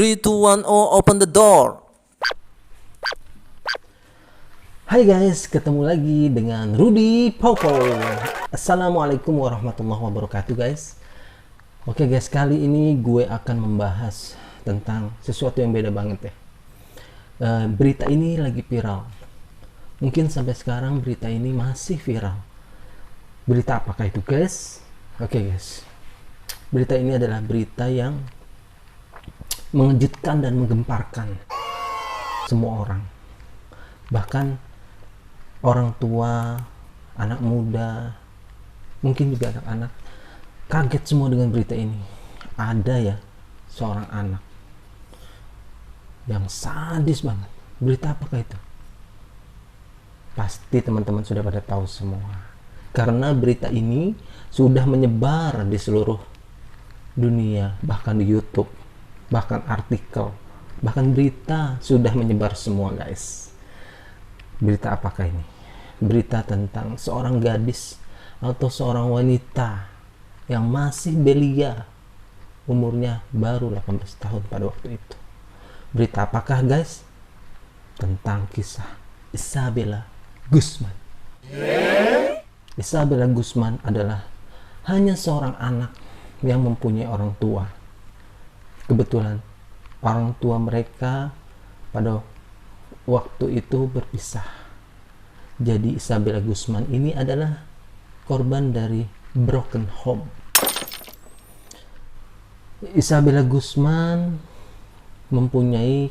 3, 2, 1, oh, open the door. Hai guys, ketemu lagi dengan Rudy Popo. Assalamualaikum warahmatullahi wabarakatuh guys. Oke guys, kali ini gue akan membahas tentang sesuatu yang beda banget ya. Berita ini lagi viral. Mungkin sampai sekarang berita ini masih viral. Berita apakah itu guys? Oke guys, berita ini adalah berita yang mengejutkan dan menggemparkan semua orang. Bahkan orang tua, anak muda, mungkin juga anak-anak kaget semua dengan berita ini. Ada ya seorang anak yang sadis banget. Berita apakah itu? Pasti teman-teman sudah pada tahu semua. Karena berita ini sudah menyebar di seluruh dunia, bahkan di YouTube, bahkan artikel, bahkan berita sudah menyebar semua guys. Berita apakah ini? Berita tentang seorang gadis atau seorang wanita yang masih belia, umurnya baru 18 tahun pada waktu itu. Berita apakah guys? Tentang kisah Isabella Guzman. Isabella Guzman adalah hanya seorang anak yang mempunyai orang tua. Kebetulan orang tua mereka pada waktu itu berpisah. Jadi Isabella Guzman ini adalah korban dari broken home. Isabella Guzman mempunyai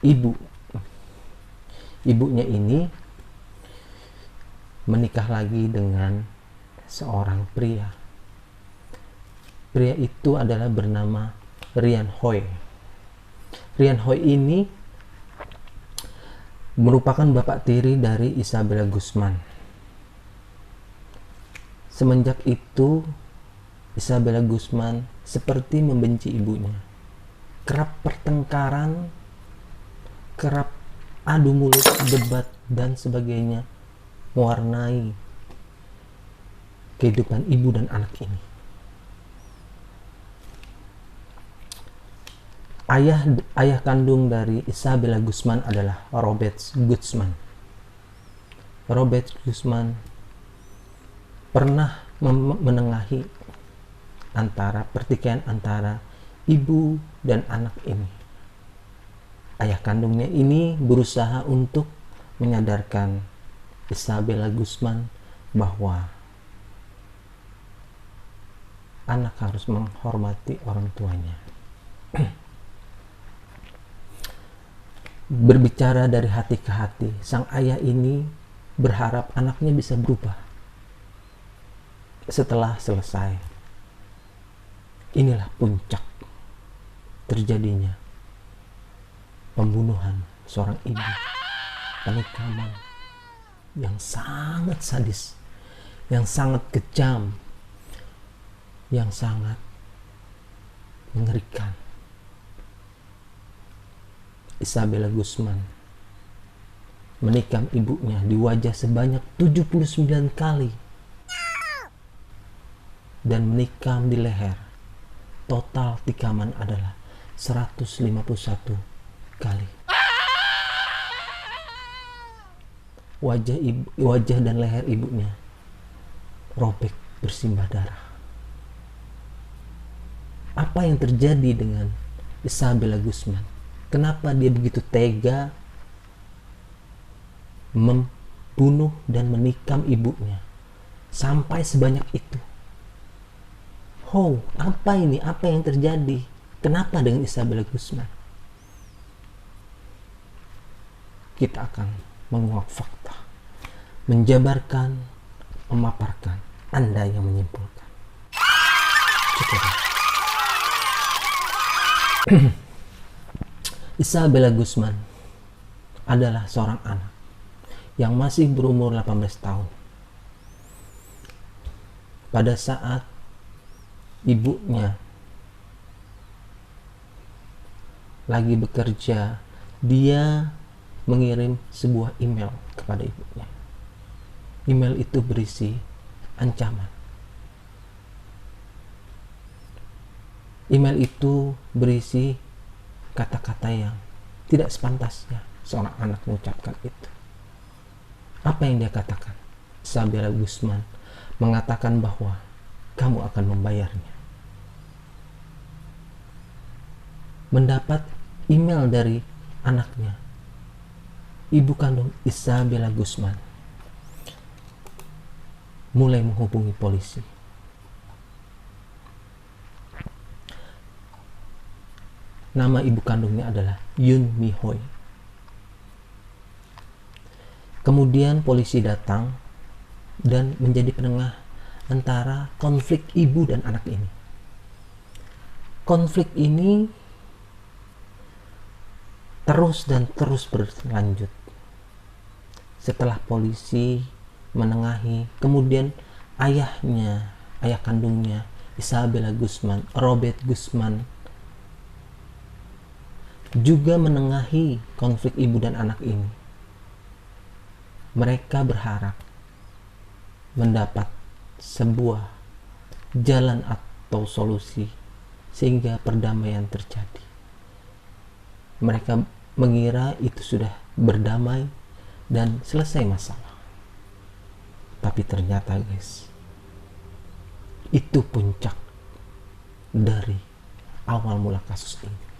ibu. Ibunya ini menikah lagi dengan seorang pria. Pria itu adalah bernama Rian Hoi. Rian Hoi ini merupakan bapak tiri dari Isabella Guzman. Semenjak itu, Isabella Guzman seperti membenci ibunya. Kerap pertengkaran, kerap adu mulut, debat, dan sebagainya mewarnai kehidupan ibu dan anak ini. Ayah kandung dari Isabella Guzman adalah Robert Guzman. Robert Guzman pernah menengahi pertikaian antara ibu dan anak ini. Ayah kandungnya ini berusaha untuk menyadarkan Isabella Guzman bahwa anak harus menghormati orang tuanya. Berbicara dari hati ke hati, sang ayah ini berharap anaknya bisa berubah. Setelah selesai, inilah puncak terjadinya pembunuhan seorang ibu, penikaman yang sangat sadis, yang sangat kejam, yang sangat mengerikan. Isabella Guzman menikam ibunya di wajah sebanyak 79 kali dan menikam di leher. Total tikaman adalah 151 kali. Wajah dan leher ibunya robek bersimbah darah. Apa yang terjadi dengan Isabella Guzman? Kenapa dia begitu tega membunuh dan menikam ibunya sampai sebanyak itu? Apa ini? Apa yang terjadi? Kenapa dengan Isabella Guzman? Kita akan menguak fakta, menjabarkan, memaparkan. Anda yang menyimpulkan. Cukup. Isabella Guzman adalah seorang anak yang masih berumur 18 tahun. Pada saat ibunya lagi bekerja, dia mengirim sebuah email kepada ibunya. Email itu berisi ancaman. Email itu berisi kata-kata yang tidak sepantasnya seorang anak mengucapkan itu. Apa yang dia katakan? Isabella Guzman mengatakan bahwa kamu akan membayarnya. Mendapat email dari anaknya, ibu kandung Isabella Guzman mulai menghubungi polisi. Nama ibu kandungnya adalah Yoon Mi Hoy. Kemudian polisi datang dan menjadi penengah antara konflik ibu dan anak ini. Konflik ini terus dan terus berlanjut. Setelah polisi menengahi, kemudian ayah kandungnya Isabella Guzman, Robert Guzman, juga menengahi konflik ibu dan anak ini. Mereka berharap mendapat sebuah jalan atau solusi sehingga perdamaian terjadi. Mereka mengira itu sudah berdamai dan selesai masalah. Tapi ternyata guys, itu puncak dari awal mula kasus ini.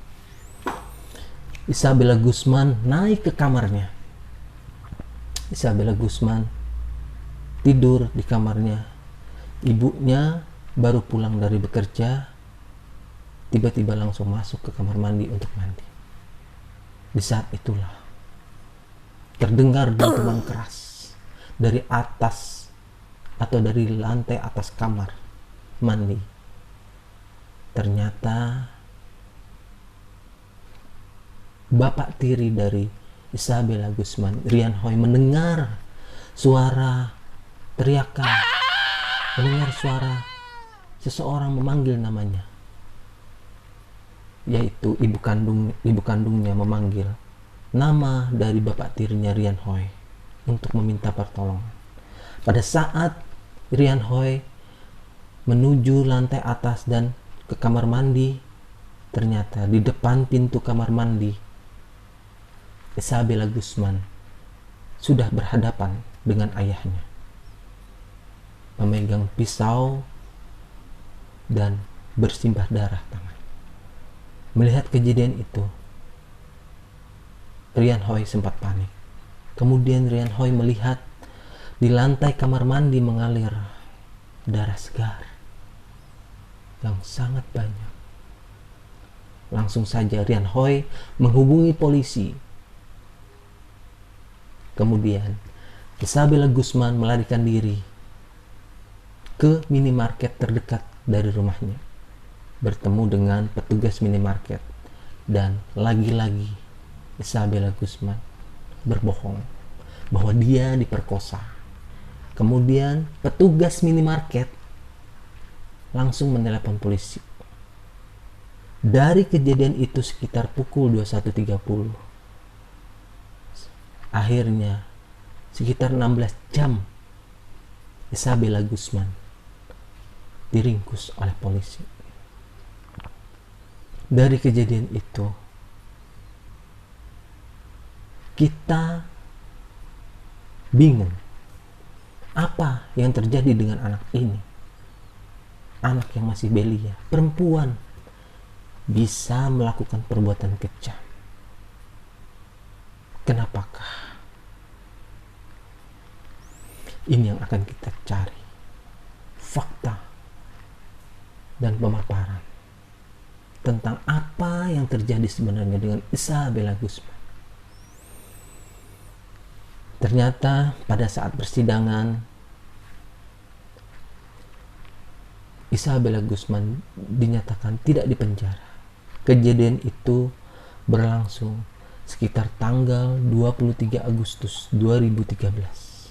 Isabella Guzman naik ke kamarnya. Isabella Guzman tidur di kamarnya. Ibunya baru pulang dari bekerja, tiba-tiba langsung masuk ke kamar mandi untuk mandi. Di saat itulah terdengar dentuman keras dari atas atau dari lantai atas kamar mandi. Ternyata bapak tiri dari Isabella Guzman, Rian Hoy, mendengar suara teriakan, mendengar suara seseorang memanggil namanya, yaitu ibu kandungnya memanggil nama dari bapak tirinya Rian Hoy untuk meminta pertolongan. Pada saat Rian Hoy menuju lantai atas dan ke kamar mandi, ternyata di depan pintu kamar mandi Isabella Guzman sudah berhadapan dengan ayahnya, memegang pisau dan bersimbah darah tangan. Melihat kejadian itu, Rian Hoy sempat panik. Kemudian Rian Hoy melihat di lantai kamar mandi mengalir darah segar yang sangat banyak. Langsung saja Rian Hoy menghubungi polisi. Kemudian Isabella Guzman melarikan diri ke minimarket terdekat dari rumahnya, bertemu dengan petugas minimarket, dan lagi-lagi Isabella Guzman berbohong bahwa dia diperkosa. Kemudian petugas minimarket langsung menelepon polisi. Dari kejadian itu sekitar pukul 21.30. Akhirnya sekitar 16 jam Isabella Guzman diringkus oleh polisi. Dari kejadian itu kita bingung apa yang terjadi dengan anak ini. Anak yang masih belia, perempuan, bisa melakukan perbuatan kejam. Kenapakah? Ini yang akan kita cari, fakta dan pemaparan tentang apa yang terjadi sebenarnya dengan Isabella Guzman. Ternyata pada saat persidangan, Isabella Guzman dinyatakan tidak dipenjara. Kejadian itu berlangsung sekitar tanggal 23 Agustus 2013.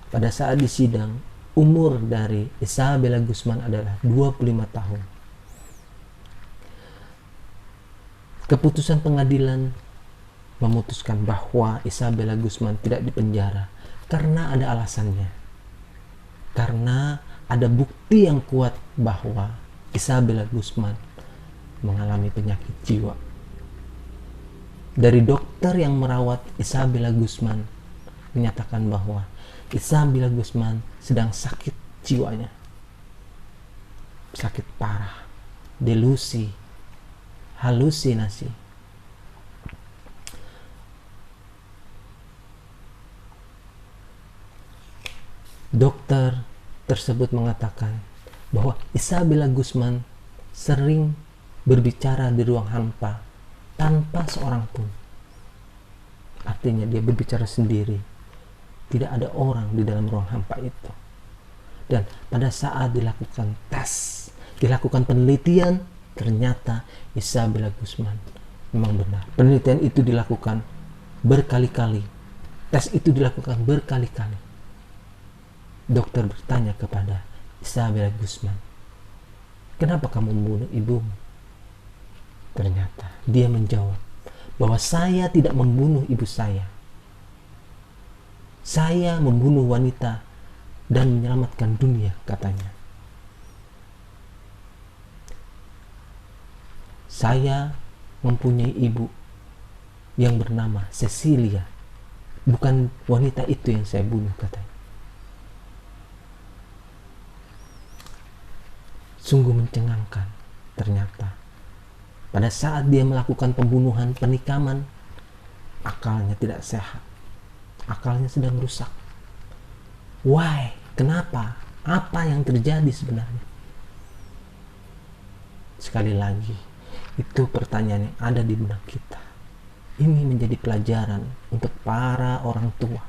Pada saat disidang, umur dari Isabella Guzman adalah 25 tahun. Keputusan pengadilan memutuskan bahwa Isabella Guzman tidak dipenjara karena ada alasannya. Karena ada bukti yang kuat bahwa Isabella Guzman mengalami penyakit jiwa. Dari dokter yang merawat Isabella Guzman menyatakan bahwa Isabella Guzman sedang sakit jiwanya. Sakit parah, delusi, halusinasi. Dokter tersebut mengatakan bahwa Isabella Guzman sering berbicara di ruang hampa tanpa seorang pun. Artinya dia berbicara sendiri. Tidak ada orang di dalam ruang hampa itu. Dan pada saat dilakukan tes, dilakukan penelitian, ternyata Isabella Guzman memang benar. Penelitian itu dilakukan berkali-kali. Tes itu dilakukan berkali-kali. Dokter bertanya kepada Isabella Guzman, kenapa kamu membunuh ibumu? Ternyata dia menjawab bahwa saya tidak membunuh ibu saya. Saya membunuh wanita dan menyelamatkan dunia, katanya. Saya mempunyai ibu yang bernama Cecilia. Bukan wanita itu yang saya bunuh, katanya. Sungguh mencengangkan. Ternyata pada saat dia melakukan pembunuhan, penikaman, akalnya tidak sehat. Akalnya sedang rusak. Why? Kenapa? Apa yang terjadi sebenarnya? Sekali lagi, itu pertanyaan yang ada di benak kita. Ini menjadi pelajaran untuk para orang tua.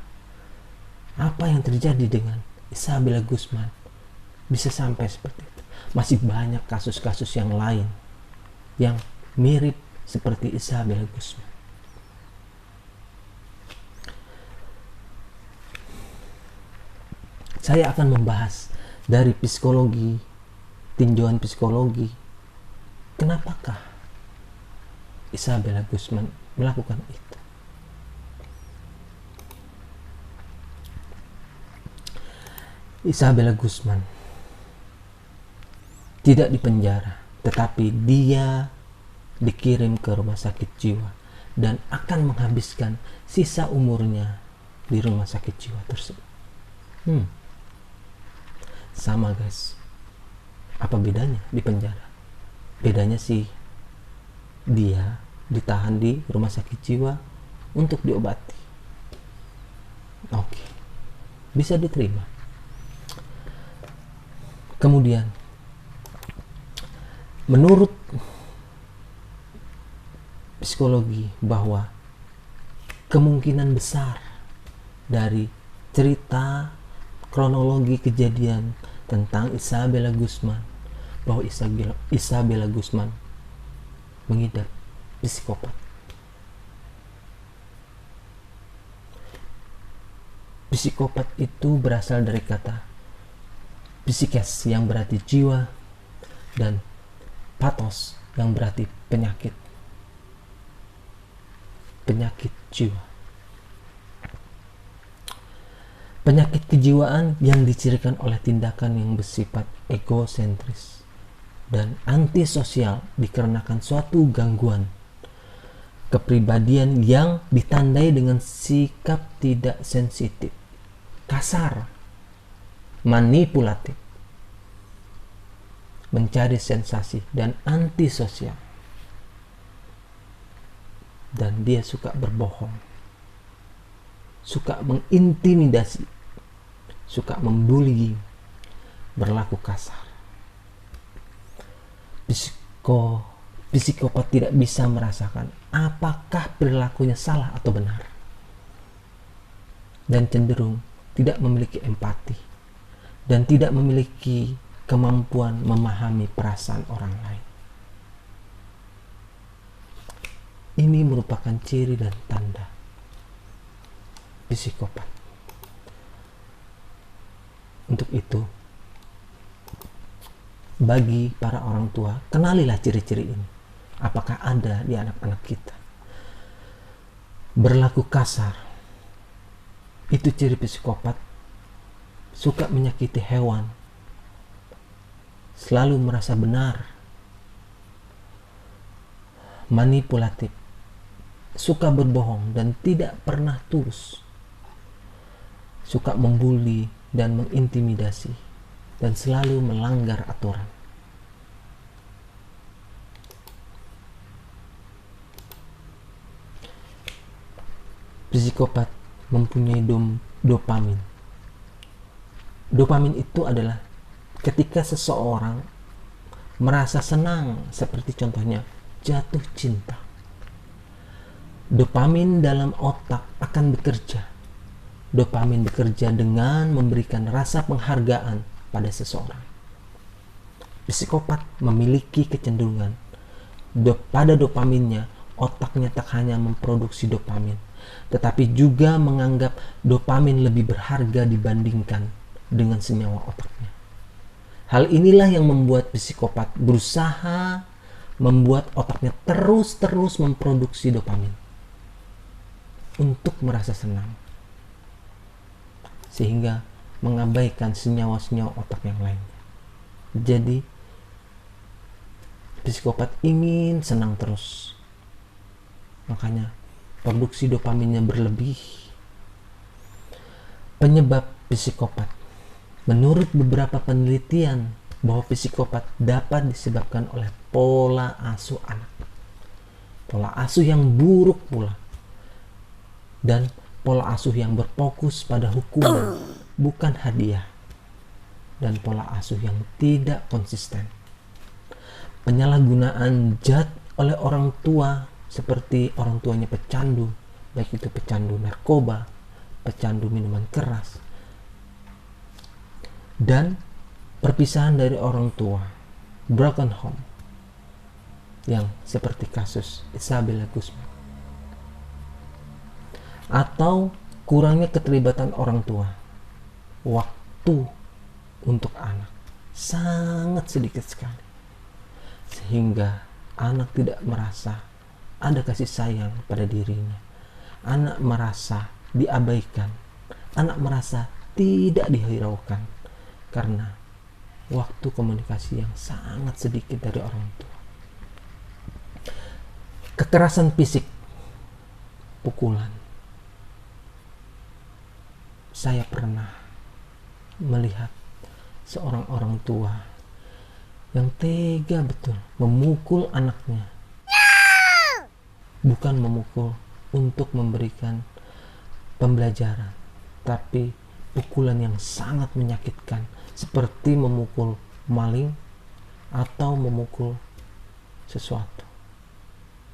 Apa yang terjadi dengan Isabella Guzman bisa sampai seperti itu? Masih banyak kasus-kasus yang lain yang mirip seperti Isabella Guzman. Saya akan membahas dari psikologi, tinjauan psikologi, kenapakah Isabella Guzman melakukan itu. Isabella Guzman tidak dipenjara, tetapi dia dikirim ke rumah sakit jiwa dan akan menghabiskan sisa umurnya di rumah sakit jiwa tersebut. Sama guys, apa bedanya di penjara? Bedanya sih dia ditahan di rumah sakit jiwa untuk diobati. Oke, bisa diterima. Kemudian menurut psikologi bahwa kemungkinan besar dari cerita kronologi kejadian tentang Isabella Guzman, bahwa Isabella Guzman mengidap psikopat. Psikopat itu berasal dari kata psikes yang berarti jiwa dan pathos yang berarti penyakit. Penyakit jiwa. Penyakit kejiwaan yang dicirikan oleh tindakan yang bersifat egosentris dan antisosial dikarenakan suatu gangguan kepribadian yang ditandai dengan sikap tidak sensitif, kasar, manipulatif, mencari sensasi, dan antisosial. Dan dia suka berbohong, suka mengintimidasi, suka membuli, berlaku kasar. Psikopat tidak bisa merasakan apakah perilakunya salah atau benar, dan cenderung tidak memiliki empati dan tidak memiliki kemampuan memahami perasaan orang lain. Ini merupakan ciri dan tanda psikopat. Untuk itu, bagi para orang tua, kenalilah ciri-ciri ini. Apakah ada di anak-anak kita? Berlaku kasar, itu ciri psikopat. Suka menyakiti hewan, selalu merasa benar, manipulatif, suka berbohong dan tidak pernah tulus, suka membuli dan mengintimidasi, dan selalu melanggar aturan. Psikopat mempunyai dopamin. Dopamin itu adalah ketika seseorang merasa senang, seperti contohnya jatuh cinta. Dopamin dalam otak akan bekerja. Dopamin bekerja dengan memberikan rasa penghargaan pada seseorang. Psikopat memiliki kecenderungan pada dopaminnya. Otaknya tak hanya memproduksi dopamin, tetapi juga menganggap dopamin lebih berharga dibandingkan dengan senyawa otaknya. Hal inilah yang membuat psikopat berusaha membuat otaknya terus-terus memproduksi dopamin untuk merasa senang, sehingga mengabaikan senyawa-senyawa otak yang lainnya. Jadi psikopat ingin senang terus, makanya produksi dopaminnya berlebih. Penyebab psikopat, menurut beberapa penelitian, bahwa psikopat dapat disebabkan oleh pola asuh anak, pola asuh yang buruk pula, dan pola asuh yang berfokus pada hukuman bukan hadiah, dan pola asuh yang tidak konsisten. Penyalahgunaan zat oleh orang tua, seperti orang tuanya pecandu, baik itu pecandu narkoba, pecandu minuman keras, dan perpisahan dari orang tua, broken home, yang seperti kasus Isabella Guzman, atau kurangnya keterlibatan orang tua. Waktu untuk anak sangat sedikit sekali, sehingga anak tidak merasa ada kasih sayang pada dirinya. Anak merasa diabaikan, anak merasa tidak dihiraukan karena waktu komunikasi yang sangat sedikit dari orang tua. Kekerasan fisik, pukulan. Saya pernah melihat seorang orang tua yang tega betul memukul anaknya. Bukan memukul untuk memberikan pembelajaran, tapi pukulan yang sangat menyakitkan, seperti memukul maling atau memukul sesuatu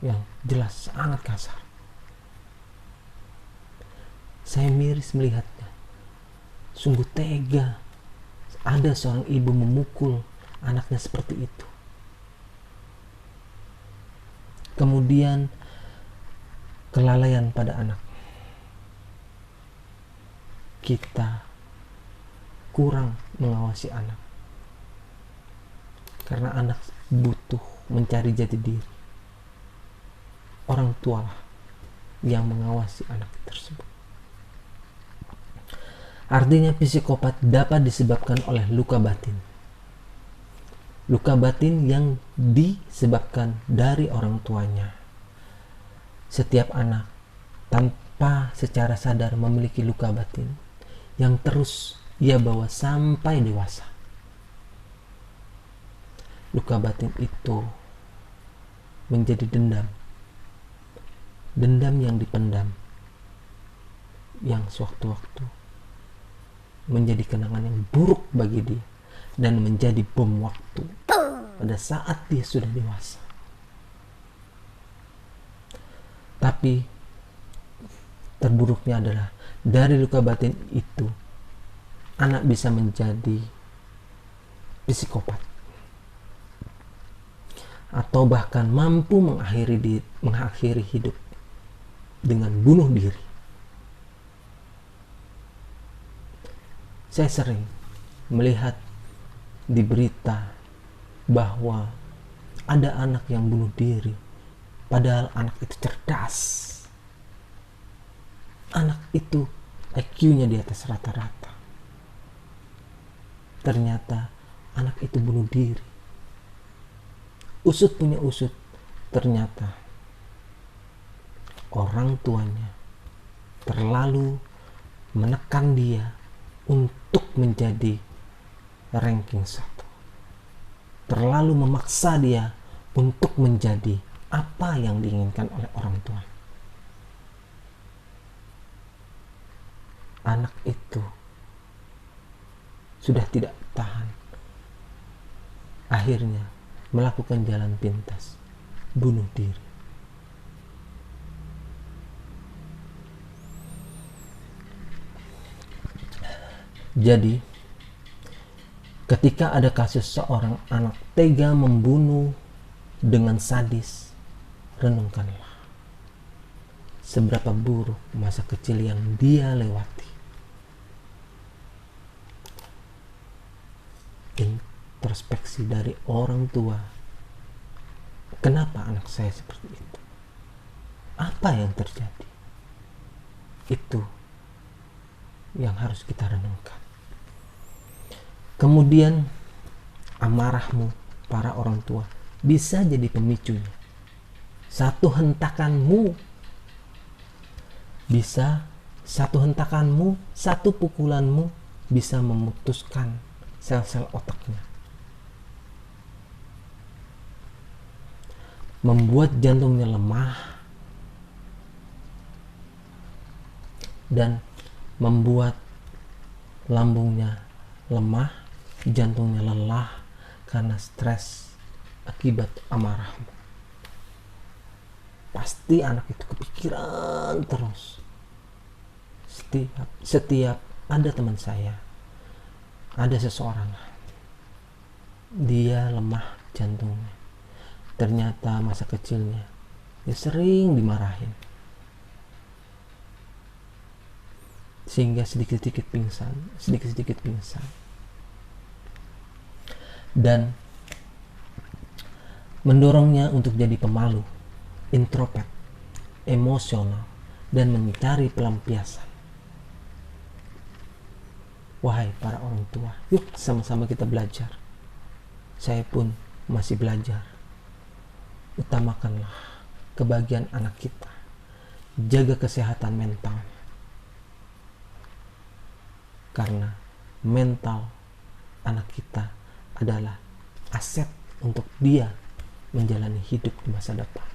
yang jelas sangat kasar. Saya miris melihatnya. Sungguh tega ada seorang ibu memukul anaknya seperti itu. Kemudian kelalaian pada anak. Kita kurang mengawasi anak, karena anak butuh mencari jati diri. Orang tualah yang mengawasi anak tersebut. Artinya psikopat dapat disebabkan oleh luka batin. Luka batin yang disebabkan dari orang tuanya. Setiap anak tanpa secara sadar memiliki luka batin yang terus ia bawa sampai dewasa. Luka batin itu menjadi dendam. Dendam yang dipendam, yang sewaktu-waktu menjadi kenangan yang buruk bagi dia dan menjadi bom waktu pada saat dia sudah dewasa. Tapi terburuknya adalah dari luka batin itu anak bisa menjadi psikopat atau bahkan mampu mengakhiri hidup dengan bunuh diri. Saya sering melihat di berita bahwa ada anak yang bunuh diri, padahal anak itu cerdas. Anak itu IQ-nya di atas rata-rata. Ternyata anak itu bunuh diri. Usut punya usut, ternyata orang tuanya terlalu menekan dia untuk menjadi ranking 1. Terlalu memaksa dia untuk menjadi apa yang diinginkan oleh orang tua. Anak itu sudah tidak tahan. Akhirnya melakukan jalan pintas, bunuh diri. Jadi, ketika ada kasus seorang anak tega membunuh dengan sadis, renungkanlah seberapa buruk masa kecil yang dia lewati. Introspeksi dari orang tua, kenapa anak saya seperti itu? Apa yang terjadi? Itu yang harus kita renungkan. Kemudian amarahmu para orang tua bisa jadi pemicunya. Satu hentakanmu, satu pukulanmu bisa memutuskan sel-sel otaknya, membuat jantungnya lemah, dan membuat lambungnya lemah, jantungnya lelah karena stres akibat amarahmu. Pasti anak itu kepikiran terus. Setiap ada teman saya, ada seseorang, dia lemah jantungnya. Ternyata masa kecilnya dia sering dimarahin, sehingga sedikit-sedikit pingsan. Dan mendorongnya untuk jadi pemalu, introvert, emosional, dan mencari pelampiasan. Wahai para orang tua, yuk sama-sama kita belajar. Saya pun masih belajar. Utamakanlah kebahagiaan anak kita. Jaga kesehatan mentalnya. Karena mental anak kita adalah aset untuk dia menjalani hidup di masa depan.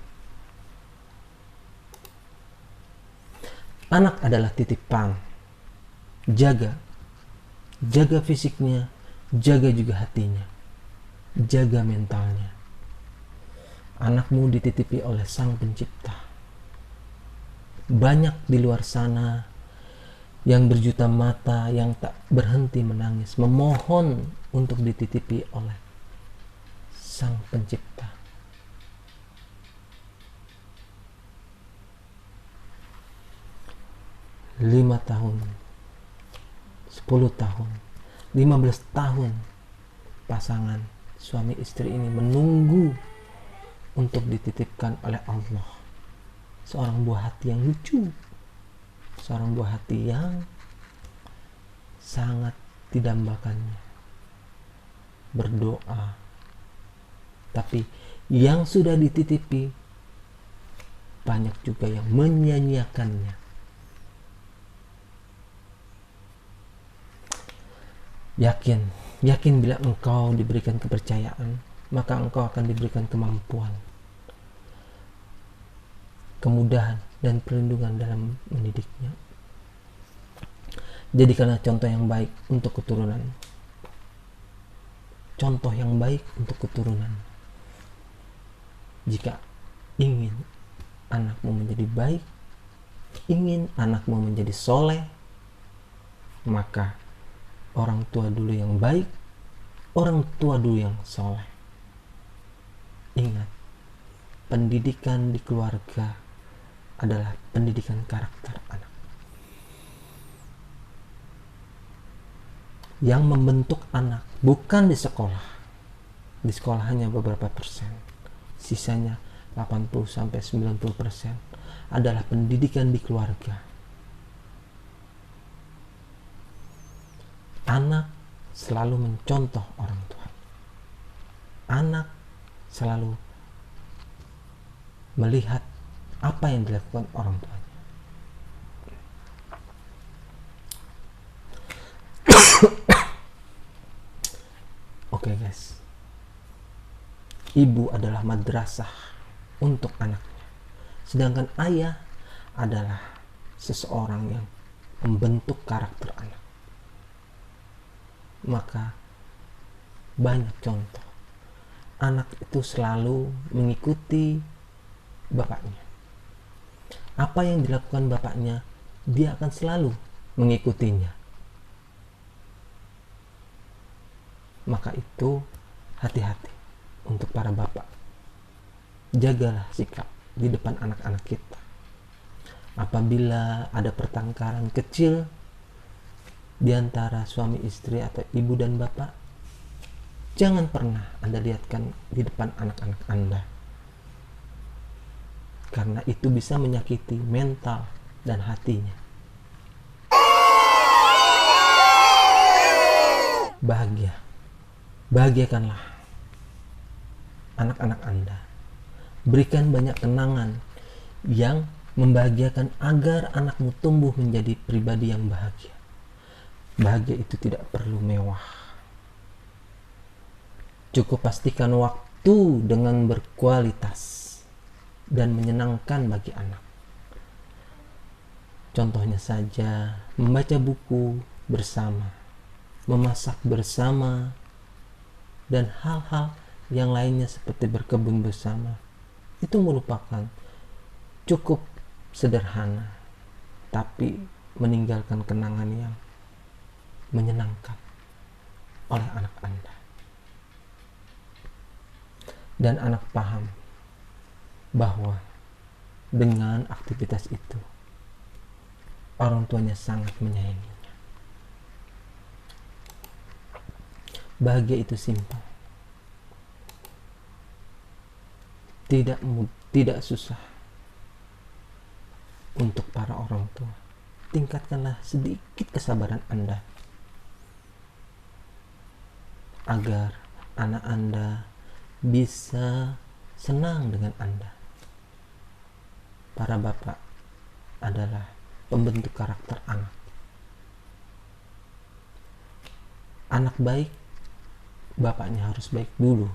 Anak adalah titipan. Jaga fisiknya, jaga juga hatinya, jaga mentalnya. Anakmu dititipi oleh Sang Pencipta. Banyak di luar sana yang berjuta mata yang tak berhenti menangis, memohon untuk dititipi oleh Sang Pencipta. Lima tahun, 10 tahun, 15 tahun pasangan suami istri ini menunggu untuk dititipkan oleh Allah seorang buah hati yang lucu, seorang buah hati yang sangat didambakannya, berdoa. Tapi yang sudah dititipi banyak juga yang menyanyiakannya. Yakin bila engkau diberikan kepercayaan, maka engkau akan diberikan kemampuan, kemudahan, dan perlindungan dalam mendidiknya. Jadikanlah contoh yang baik untuk keturunan. Contoh yang baik untuk keturunan. Jika ingin anakmu menjadi baik, ingin anakmu menjadi soleh, maka orang tua dulu yang baik, orang tua dulu yang soleh. Ingat, pendidikan di keluarga adalah pendidikan karakter anak. Yang membentuk anak bukan di sekolah. Di sekolah hanya beberapa persen. Sisanya 80-90% adalah pendidikan di keluarga. Anak selalu mencontoh orang tua. anak selalu melihat apa yang dilakukan orang tuanya. Oke guys, ibu adalah madrasah untuk anaknya, sedangkan ayah adalah seseorang yang membentuk karakter anak. Maka banyak contoh anak itu selalu mengikuti bapaknya. Apa yang dilakukan bapaknya, dia akan selalu mengikutinya. Maka itu hati-hati untuk para bapak. Jagalah sikap di depan anak-anak kita. Apabila ada pertengkaran kecil di antara suami istri atau ibu dan bapak, jangan pernah Anda lihatkan di depan anak-anak Anda. Karena itu bisa menyakiti mental dan hatinya. Bahagiakanlah anak-anak Anda. Berikan banyak kenangan yang membahagiakan agar anakmu tumbuh menjadi pribadi yang bahagia. Bahagia itu tidak perlu mewah. Cukup pastikan waktu dengan berkualitas dan menyenangkan bagi anak. Contohnya saja, membaca buku bersama, memasak bersama, dan hal-hal yang lainnya seperti berkebun bersama. Itu merupakan cukup sederhana, tapi meninggalkan kenangan yang menyenangkan oleh anak Anda. Dan anak paham bahwa dengan aktivitas itu orang tuanya sangat menyayanginya. Bahagia itu simpel, tidak susah untuk para orang tua. Tingkatkanlah sedikit kesabaran Anda agar anak Anda bisa senang dengan Anda. Para bapak adalah pembentuk karakter anak. Anak baik, bapaknya harus baik dulu.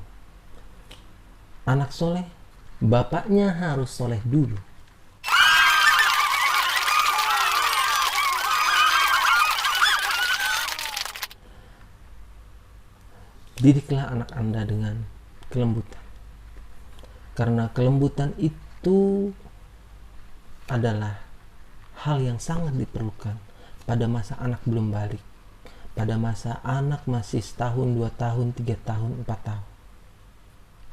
Anak soleh, bapaknya harus soleh dulu. Didiklah anak Anda dengan kelembutan. Karena kelembutan itu adalah hal yang sangat diperlukan pada masa anak belum balik. Pada masa anak masih setahun, 2 tahun, 3 tahun, 4 tahun.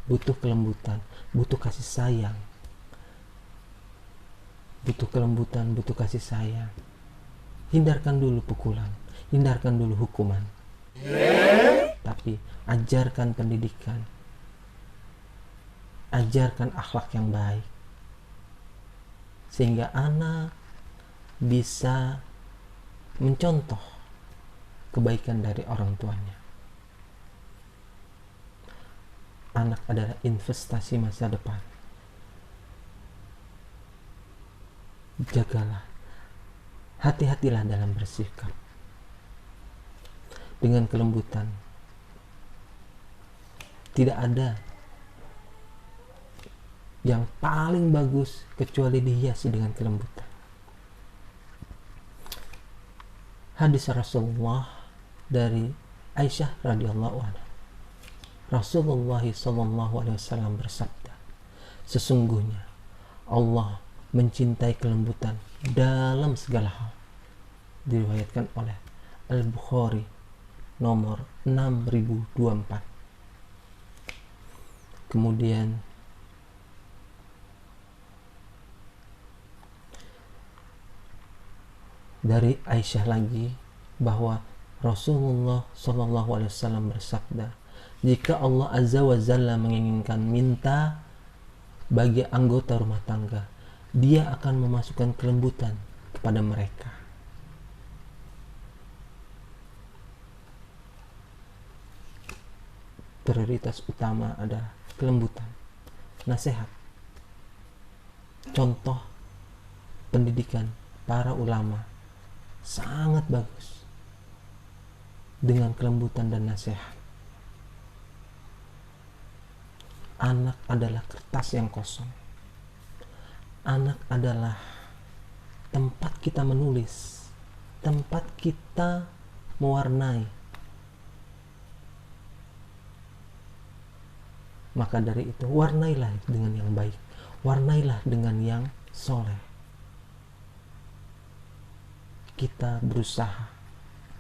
Butuh kelembutan, butuh kasih sayang. Butuh kelembutan, butuh kasih sayang. Hindarkan dulu pukulan, hindarkan dulu hukuman. Tapi ajarkan pendidikan. Ajarkan akhlak yang baik. Sehingga anak bisa mencontoh kebaikan dari orang tuanya. Anak adalah investasi masa depan. Jagalah, hati-hatilah dalam bersikap dengan kelembutan. Tidak ada yang paling bagus kecuali dihiasi dengan kelembutan. Hadis Rasulullah dari Aisyah radhiyallahu anha. Rasulullah sallallahu alaihi wasallam bersabda, sesungguhnya Allah mencintai kelembutan dalam segala hal. Diriwayatkan oleh Al-Bukhari nomor 6024. Kemudian dari Aisyah lagi bahwa Rasulullah Shallallahu Alaihi Wasallam bersabda, jika Allah Azza wa Jalla menginginkan minta bagi anggota rumah tangga, Dia akan memasukkan kelembutan kepada mereka. prioritas utama adalah kelembutan, nasihat. Contoh pendidikan para ulama sangat bagus dengan kelembutan dan nasihat. Anak adalah kertas yang kosong. Anak adalah tempat kita menulis, tempat kita mewarnai. Maka dari itu, warnailah dengan yang baik, warnailah dengan yang soleh. Kita berusaha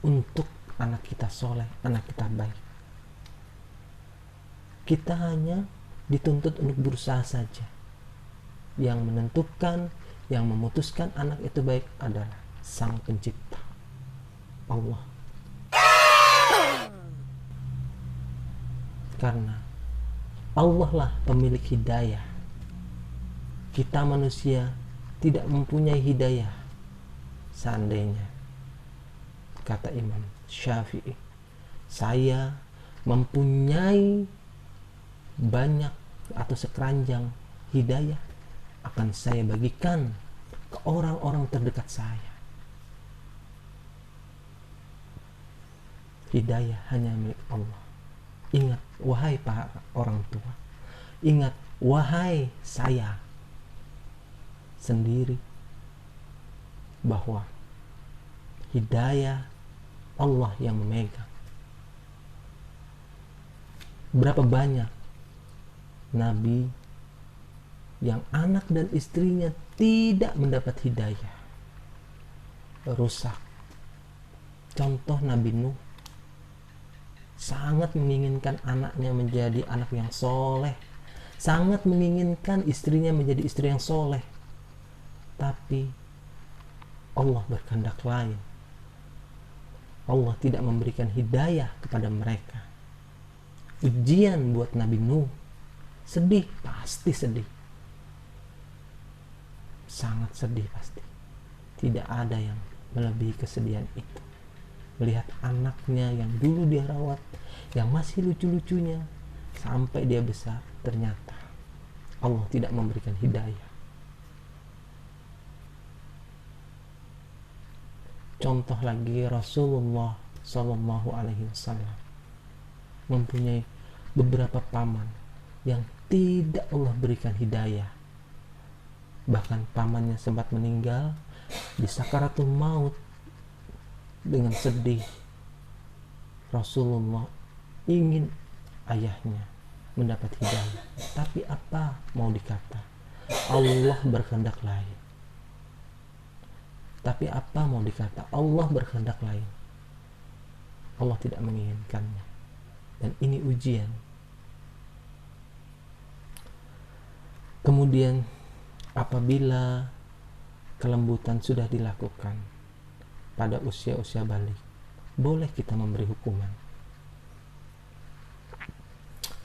untuk anak kita soleh, anak kita baik. Kita hanya dituntut untuk berusaha saja. Yang menentukan, yang memutuskan anak itu baik adalah Sang Pencipta, Allah. Karena Allah lah pemilik hidayah. Kita manusia tidak mempunyai hidayah. Seandainya, kata Imam Syafi'i, saya mempunyai banyak atau sekeranjang hidayah, akan saya bagikan ke orang-orang terdekat saya. Hidayah hanya milik Allah. Ingat, wahai para orang tua, ingat, wahai saya sendiri, bahwa hidayah Allah yang memegang. Berapa banyak nabi yang anak dan istrinya tidak mendapat hidayah, rusak. Contoh Nabi Nuh, sangat menginginkan anaknya menjadi anak yang soleh, sangat menginginkan istrinya menjadi istri yang soleh, tapi Allah berkehendak lain. Allah tidak memberikan hidayah kepada mereka. Ujian buat Nabi Nuh. Sedih, pasti sedih, sangat sedih pasti. Tidak ada yang melebihi kesedihan itu, melihat anaknya yang dulu dia rawat, yang masih lucu-lucunya, sampai dia besar, ternyata Allah tidak memberikan hidayah. Contoh lagi, Rasulullah Shallallahu Alaihi Wasallam mempunyai beberapa paman yang tidak Allah berikan hidayah. Bahkan pamannya sempat meninggal di sakaratul maut. Dengan sedih, Rasulullah ingin ayahnya mendapat hidayah, tapi apa mau dikata, Allah berkehendak lain. Tapi apa mau dikata, Allah berkehendak lain. Allah tidak menginginkannya. Dan ini ujian. Kemudian apabila kelembutan sudah dilakukan pada usia-usia balik, boleh kita memberi hukuman.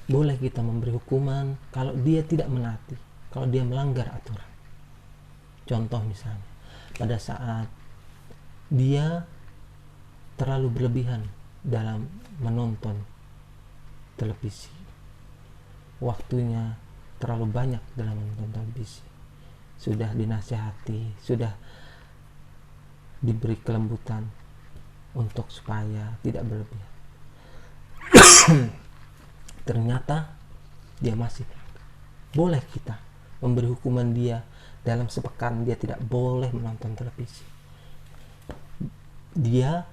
Boleh kita memberi hukuman kalau dia tidak menaati, kalau dia melanggar aturan. Contoh misalnya, pada saat dia terlalu berlebihan dalam menonton televisi, waktunya terlalu banyak dalam menonton televisi, sudah dinasihati, sudah diberi kelembutan untuk supaya tidak berlebihan. Ternyata dia masih, boleh kita memberi hukuman dia. Dalam sepekan dia tidak boleh menonton televisi. Dia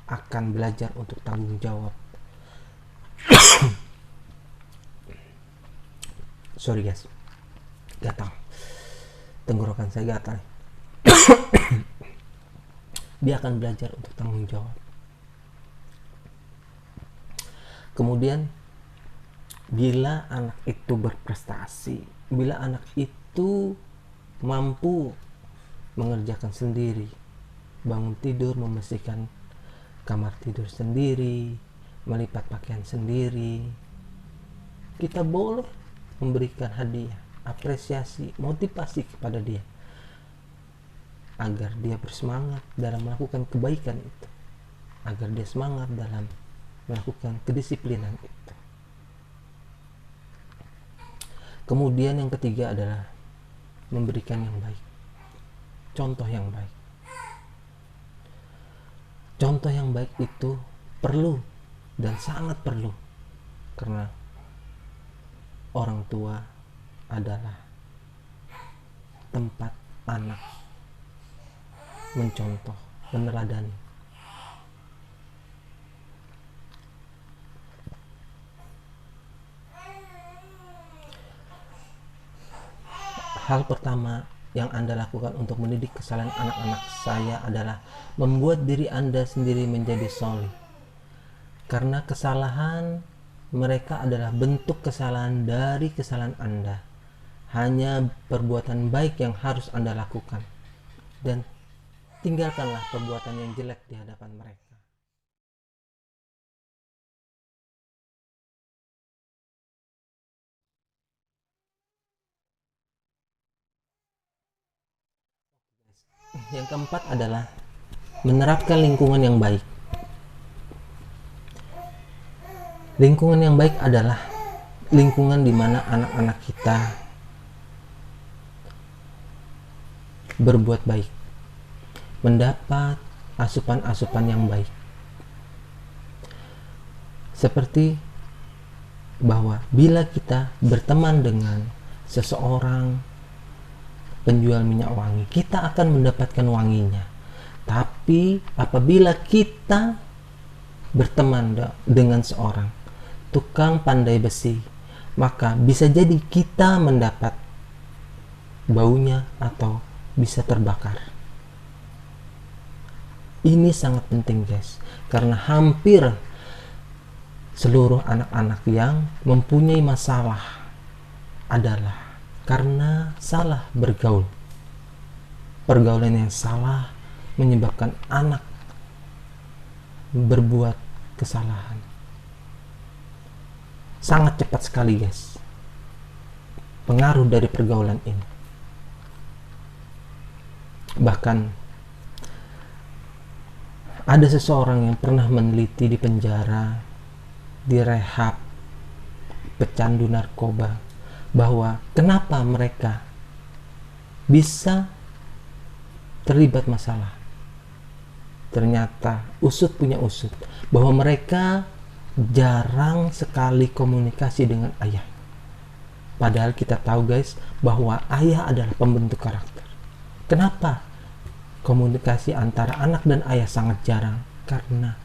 akan belajar untuk tanggung jawab. Sorry guys, gatal, tenggorokan saya gatal. Dia akan belajar untuk tanggung jawab. Kemudian bila anak itu berprestasi, bila anak itu mampu mengerjakan sendiri, bangun tidur, membersihkan kamar tidur sendiri, melipat pakaian sendiri, kita boleh memberikan hadiah, apresiasi, motivasi kepada dia agar dia bersemangat dalam melakukan kebaikan itu, agar dia semangat dalam melakukan kedisiplinan itu. Kemudian yang ketiga adalah memberikan yang baik, contoh yang baik. Contoh yang baik itu perlu dan sangat perlu, karena orang tua adalah tempat anak mencontoh, meneladani. Hal pertama yang Anda lakukan untuk mendidik kesalahan anak-anak saya adalah membuat diri Anda sendiri menjadi soleh. Karena kesalahan mereka adalah bentuk kesalahan dari kesalahan Anda. Hanya perbuatan baik yang harus Anda lakukan. Dan tinggalkanlah perbuatan yang jelek di hadapan mereka. Yang keempat adalah menerapkan lingkungan yang baik. Lingkungan yang baik adalah lingkungan di mana anak-anak kita berbuat baik, mendapat asupan-asupan yang baik. Seperti bahwa bila kita berteman dengan seseorang penjual minyak wangi, kita akan mendapatkan wanginya. Tapi apabila kita berteman dengan seorang tukang pandai besi, maka bisa jadi kita mendapat baunya atau bisa terbakar. Ini sangat penting guys, karena hampir seluruh anak-anak yang mempunyai masalah adalah karena salah bergaul. Pergaulan yang salah menyebabkan anak berbuat kesalahan. Sangat cepat sekali guys pengaruh dari pergaulan ini. Bahkan ada seseorang yang pernah meneliti di penjara, di rehab pecandu narkoba, bahwa kenapa mereka bisa terlibat masalah. Ternyata usut punya usut, bahwa mereka jarang sekali komunikasi dengan ayah. Padahal kita tahu guys bahwa ayah adalah pembentuk karakter. Kenapa komunikasi antara anak dan ayah sangat jarang? Karena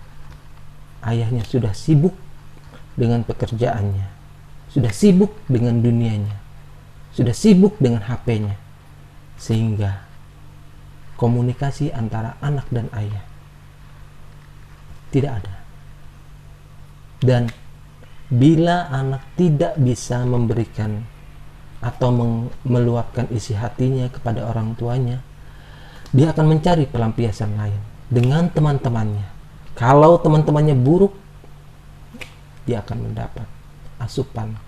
ayahnya sudah sibuk dengan pekerjaannya, sudah sibuk dengan dunianya, sudah sibuk dengan HP-nya, sehingga komunikasi antara anak dan ayah tidak ada. Dan bila anak tidak bisa memberikan atau meluapkan isi hatinya kepada orang tuanya, dia akan mencari pelampiasan lain dengan teman-temannya. Kalau teman-temannya buruk, dia akan mendapat asupan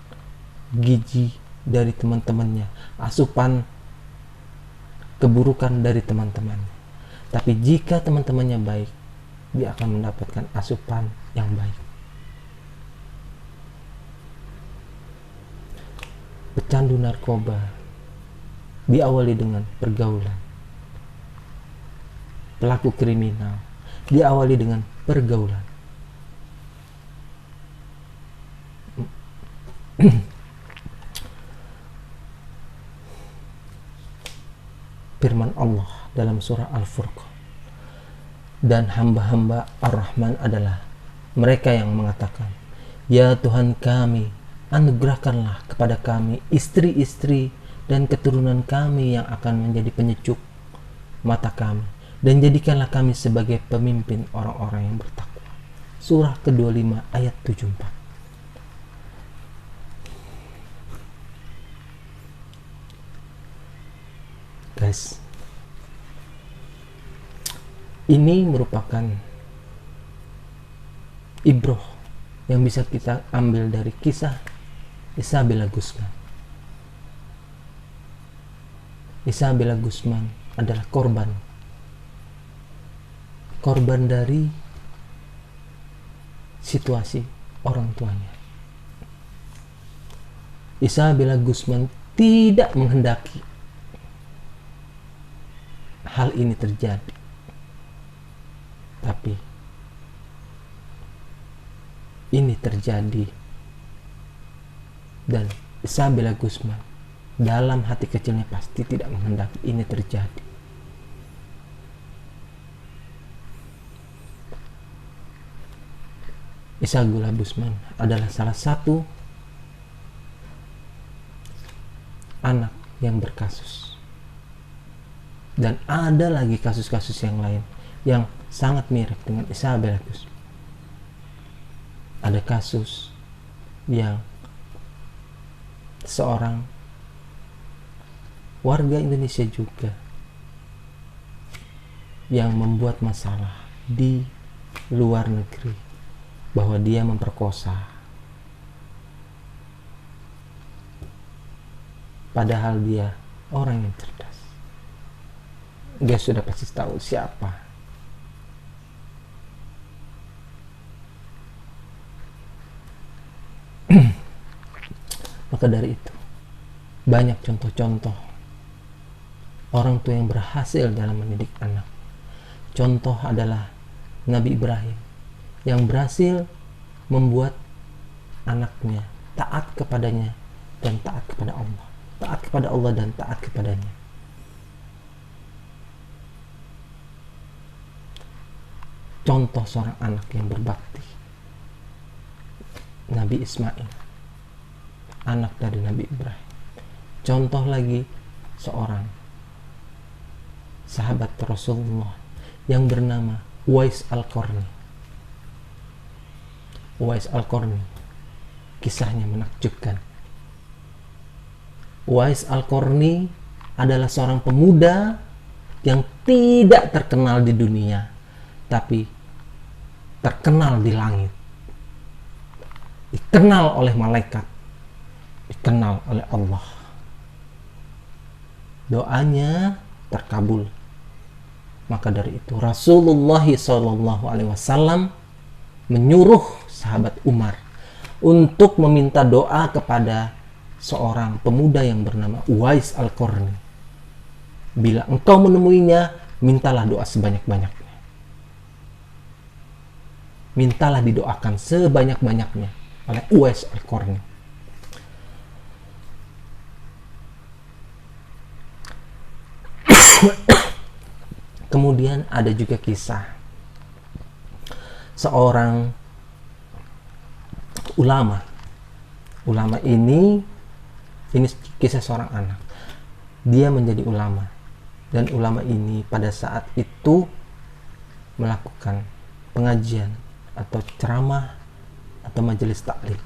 gizi dari teman-temannya, asupan keburukan dari teman-temannya. Tapi jika teman-temannya baik, dia akan mendapatkan asupan yang baik. Pecandu narkoba diawali dengan pergaulan. Pelaku kriminal diawali dengan pergaulan. Firman Allah dalam surah Al-Furqan, dan hamba-hamba Ar-Rahman adalah mereka yang mengatakan, ya Tuhan kami, anugerahkanlah kepada kami istri-istri dan keturunan kami yang akan menjadi penyejuk mata kami, dan jadikanlah kami sebagai pemimpin orang-orang yang bertakwa. Surah ke-25 ayat 74. Guys, ini merupakan ibroh yang bisa kita ambil dari kisah Isabella Guzman. Isabella Guzman adalah korban dari situasi orang tuanya. Isabella Guzman tidak menghendaki hal ini terjadi, tapi ini terjadi, dan Isabella Guzman dalam hati kecilnya pasti tidak menghendaki ini terjadi. Isabella Guzman adalah salah satu anak yang berkasus, dan ada lagi kasus-kasus yang lain yang sangat mirip dengan Isabella Guzman. Ada kasus yang seorang warga Indonesia juga yang membuat masalah di luar negeri bahwa dia memperkosa, padahal dia orang yang cerdas. Dia sudah pasti tahu siapa. Maka dari itu, banyak contoh-contoh orang tua yang berhasil dalam mendidik anak. Contoh adalah Nabi Ibrahim yang berhasil membuat anaknya taat kepadanya dan taat kepada Allah. Taat kepada Allah dan taat kepadanya. Contoh seorang anak yang berbakti, Nabi Ismail, anak dari Nabi Ibrahim. Contoh lagi seorang sahabat Rasulullah yang bernama Uwais Al-Qarni. Uwais Al-Qarni, kisahnya menakjubkan. Uwais Al-Qarni adalah seorang pemuda yang tidak terkenal di dunia, tapi terkenal di langit. Dikenal oleh malaikat, dikenal oleh Allah. Doanya terkabul. Maka dari itu Rasulullah SAW menyuruh sahabat Umar untuk meminta doa kepada seorang pemuda yang bernama Uwais Al-Qarni. Bila engkau menemuinya, mintalah doa sebanyak-banyaknya. Mintalah didoakan sebanyak-banyaknya oleh Uwais Al-Qarni. Kemudian ada juga kisah seorang ulama. Ulama ini kisah seorang anak. Dia menjadi ulama, dan ulama ini pada saat itu melakukan pengajian atau ceramah atau majelis taklim.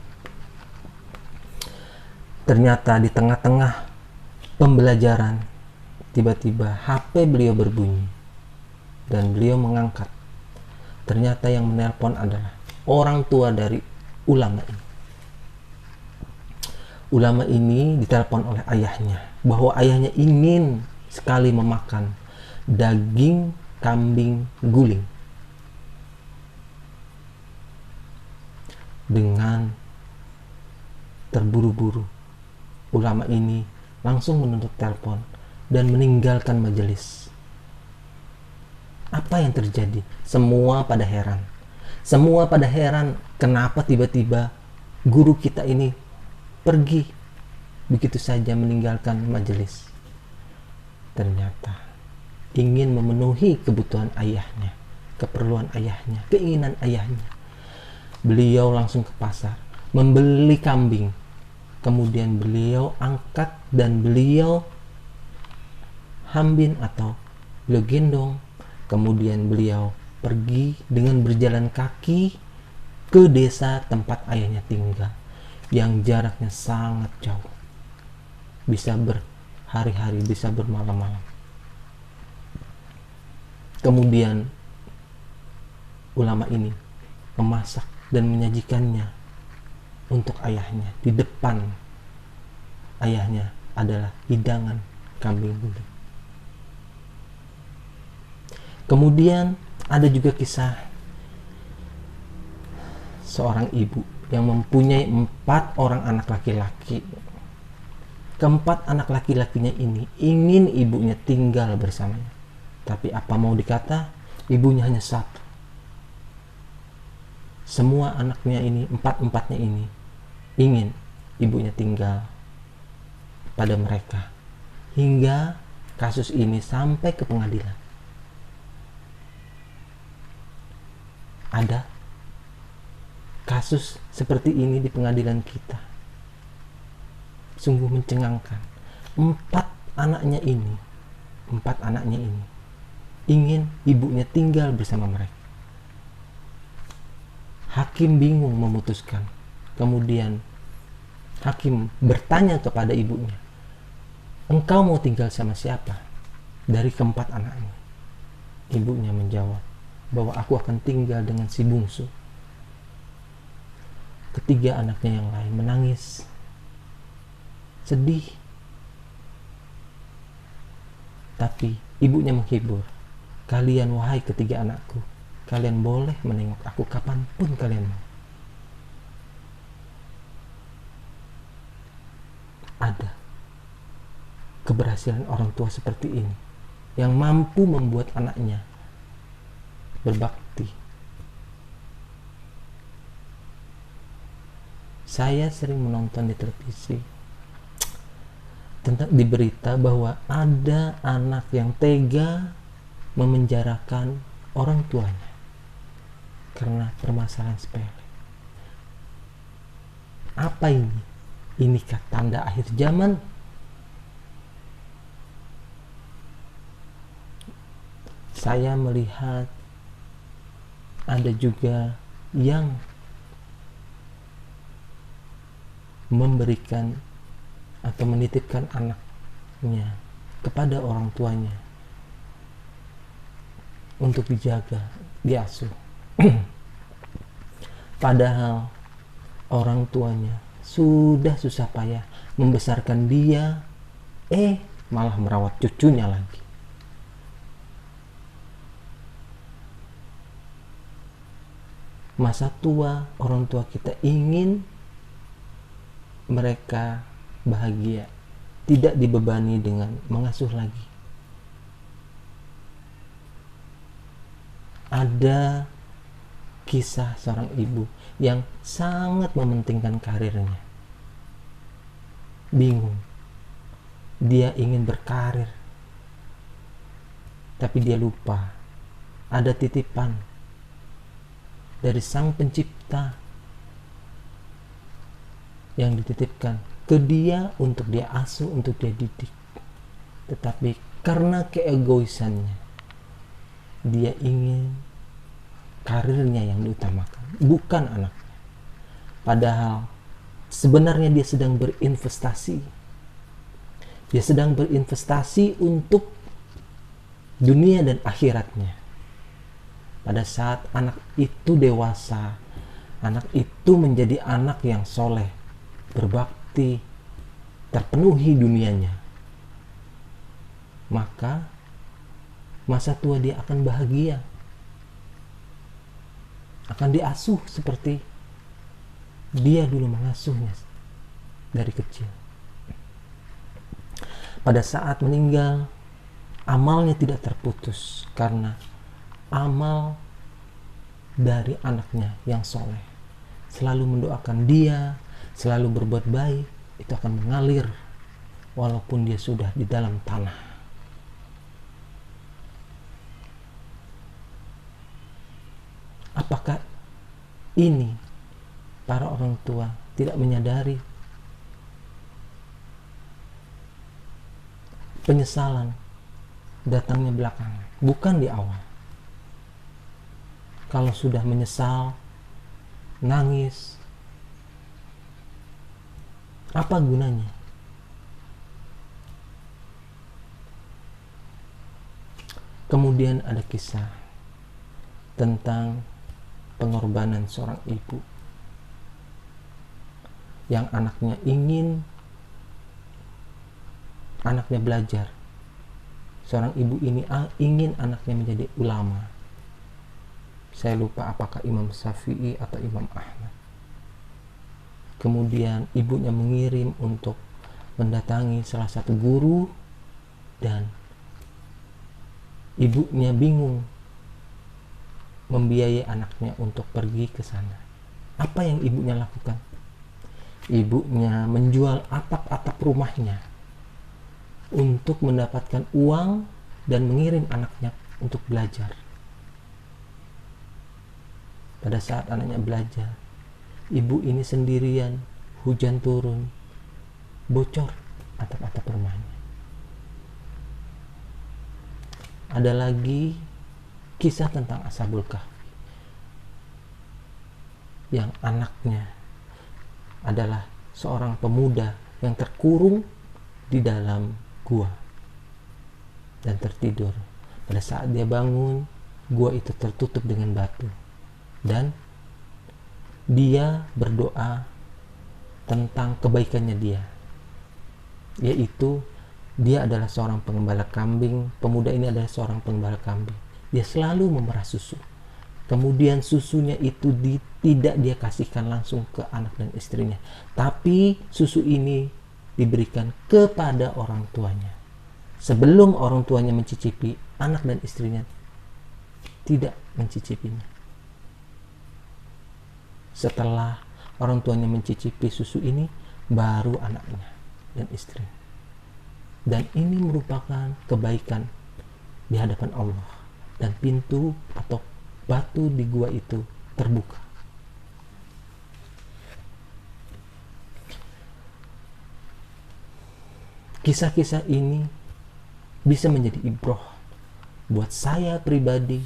Ternyata di tengah-tengah pembelajaran tiba-tiba HP beliau berbunyi dan beliau mengangkat. Ternyata yang menelpon adalah orang tua dari ulama ini. Ulama ini ditelepon oleh ayahnya bahwa ayahnya ingin sekali memakan daging kambing guling. Dengan terburu-buru, ulama ini langsung menutup telepon dan meninggalkan majelis. Apa yang terjadi? Semua pada heran. Semua pada heran kenapa tiba-tiba guru kita ini pergi begitu saja meninggalkan majelis. Ternyata ingin memenuhi kebutuhan ayahnya, keperluan ayahnya, keinginan ayahnya. Beliau langsung ke pasar membeli kambing. Kemudian beliau angkat dan beliau hambin atau beliau gendong. Kemudian beliau pergi dengan berjalan kaki ke desa tempat ayahnya tinggal, yang jaraknya sangat jauh, bisa berhari-hari, bisa bermalam-malam. Kemudian ulama ini memasak dan menyajikannya untuk ayahnya. Di depan ayahnya adalah hidangan kambing guling. Kemudian ada juga kisah seorang ibu yang mempunyai 4 orang anak laki-laki. Keempat anak laki-lakinya ini ingin ibunya tinggal bersamanya. Tapi apa mau dikata, ibunya hanya satu. Semua anaknya ini, empat-empatnya ini, ingin ibunya tinggal pada mereka. Hingga kasus ini sampai ke pengadilan. Ada kasus seperti ini di pengadilan kita. Sungguh mencengangkan. Empat anaknya ini ingin ibunya tinggal bersama mereka. Hakim bingung memutuskan. Kemudian hakim bertanya kepada ibunya, engkau mau tinggal sama siapa dari keempat anaknya? Ibunya menjawab bahwa aku akan tinggal dengan si bungsu. Ketiga anaknya yang lain menangis, sedih. Tapi ibunya menghibur, kalian wahai ketiga anakku, kalian boleh menengok aku kapanpun kalian mau. Ada keberhasilan orang tua seperti ini yang mampu membuat anaknya berbakti. Saya sering menonton di televisi tentang di berita bahwa ada anak yang tega memenjarakan orang tuanya karena permasalahan sepele. Apa ini? Inikah tanda akhir zaman? Saya melihat ada juga yang memberikan atau menitipkan anaknya kepada orang tuanya untuk dijaga, diasuh. Padahal orang tuanya sudah susah payah membesarkan dia, malah merawat cucunya lagi. Masa tua orang tua kita ingin mereka bahagia, tidak dibebani dengan mengasuh lagi. Ada kisah seorang ibu yang sangat mementingkan karirnya. Bingung, dia ingin berkarir, tapi dia lupa ada titipan dari Sang Pencipta yang dititipkan ke dia untuk dia asuh, untuk dia didik. Tetapi karena keegoisannya, dia ingin karirnya yang diutamakan, bukan anaknya. Padahal sebenarnya dia sedang berinvestasi. Dia sedang berinvestasi untuk dunia dan akhiratnya. Pada saat anak itu dewasa, anak itu menjadi anak yang soleh, berbakti, terpenuhi dunianya, maka masa tua dia akan bahagia, akan diasuh seperti dia dulu mengasuhnya dari kecil. Pada saat meninggal, amalnya tidak terputus karena amal dari anaknya yang soleh, selalu mendoakan dia, selalu berbuat baik, itu akan mengalir walaupun dia sudah di dalam tanah. Apakah ini para orang tua tidak menyadari penyesalan datangnya belakangan, bukan di awal? Kalau sudah menyesal, nangis, apa gunanya? Kemudian ada kisah tentang pengorbanan seorang ibu yang anaknya belajar. Seorang ibu ini ingin anaknya menjadi ulama. Saya lupa apakah Imam Syafi'i atau Imam Ahmad. Kemudian ibunya mengirim untuk mendatangi salah satu guru dan ibunya bingung membiayai anaknya untuk pergi ke sana. Apa yang ibunya lakukan? Ibunya menjual atap-atap rumahnya untuk mendapatkan uang dan mengirim anaknya untuk belajar. Pada saat anaknya belajar, ibu ini sendirian, hujan turun, bocor atap-atap rumahnya. Ada lagi kisah tentang Ashabul Kahfi yang anaknya adalah seorang pemuda yang terkurung di dalam gua dan tertidur. Pada saat dia bangun, gua itu tertutup dengan batu dan dia berdoa tentang kebaikannya dia, yaitu dia adalah seorang pengembala kambing. Pemuda ini adalah seorang pengembala kambing. Dia selalu memerah susu. Kemudian susunya itu tidak dia kasihkan langsung ke anak dan istrinya, tapi susu ini diberikan kepada orang tuanya. Sebelum orang tuanya mencicipi, anak dan istrinya tidak mencicipinya. Setelah orang tuanya mencicipi susu ini, baru anaknya dan istrinya. Dan ini merupakan kebaikan di hadapan Allah, dan pintu atau batu di gua itu terbuka. Kisah-kisah ini bisa menjadi ibroh buat saya pribadi,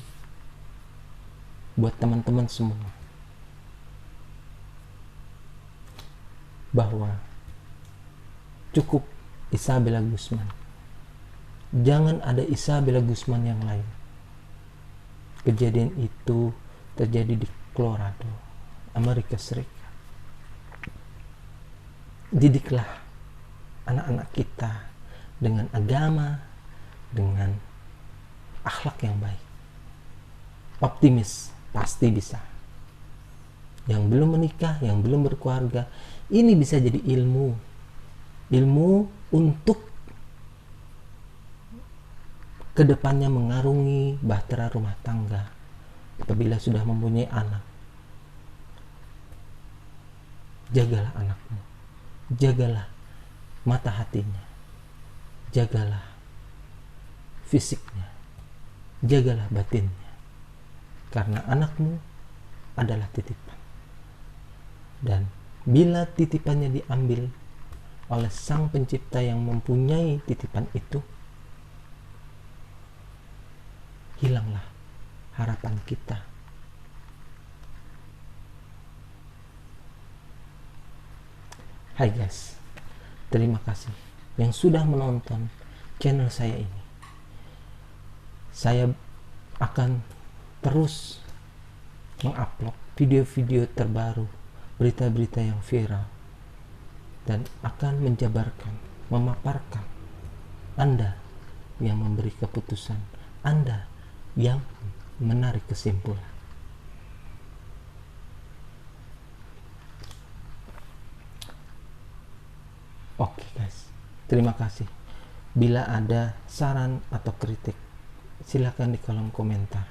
buat teman-teman semua, bahwa cukup Isabella Guzman. Jangan ada Isabella Guzman yang lain. Kejadian itu terjadi di Colorado, Amerika Serikat. Didiklah anak-anak kita dengan agama, dengan akhlak yang baik. Optimis, pasti bisa. Yang belum menikah, yang belum berkeluarga, ini bisa jadi ilmu untuk kedepannya mengarungi bahtera rumah tangga. Apabila sudah mempunyai anak, jagalah anakmu, jagalah mata hatinya, jagalah fisiknya, jagalah batinnya, karena anakmu adalah titipan. Dan bila titipannya diambil oleh Sang Pencipta yang mempunyai titipan itu, hilanglah harapan kita. Hai guys, terima kasih yang sudah menonton channel saya ini. Saya akan terus mengupload video-video terbaru, berita-berita yang viral, dan akan menjabarkan, memaparkan Anda yang memberi keputusan, Anda yang menarik kesimpulan. Oke guys, terima kasih. Bila ada saran atau kritik, silakan di kolom komentar.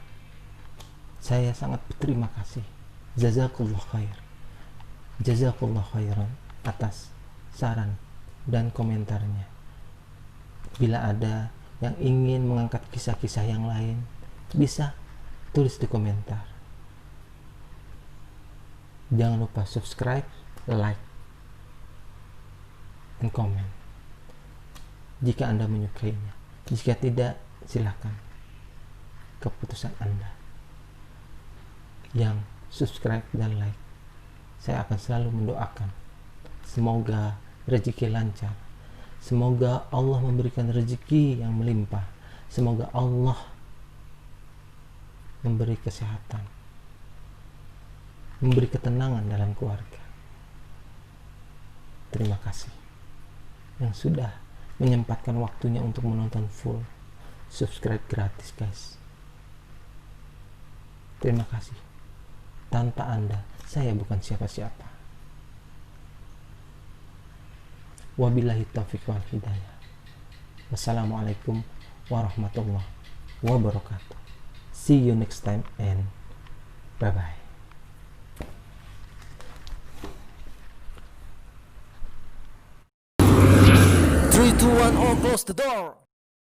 Saya sangat berterima kasih. Jazakallah khair. Jazakallah khairan atas saran dan komentarnya. Bila ada yang ingin mengangkat kisah-kisah yang lain, bisa tulis di komentar. Jangan lupa subscribe, like, dan komen jika Anda menyukainya. Jika tidak, silakan, keputusan Anda. Yang subscribe dan like, saya akan selalu mendoakan semoga rezeki lancar, semoga Allah memberikan rezeki yang melimpah, semoga Allah memberi kesehatan, memberi ketenangan dalam keluarga. Terima kasih yang sudah menyempatkan waktunya untuk menonton full. Subscribe gratis guys. Terima kasih. Tanpa Anda, saya bukan siapa-siapa. Wabillahi taufiq wal hidayah. Wassalamualaikum warahmatullahi wabarakatuh. See you next time and bye bye. 3, 2, 1, all close the door.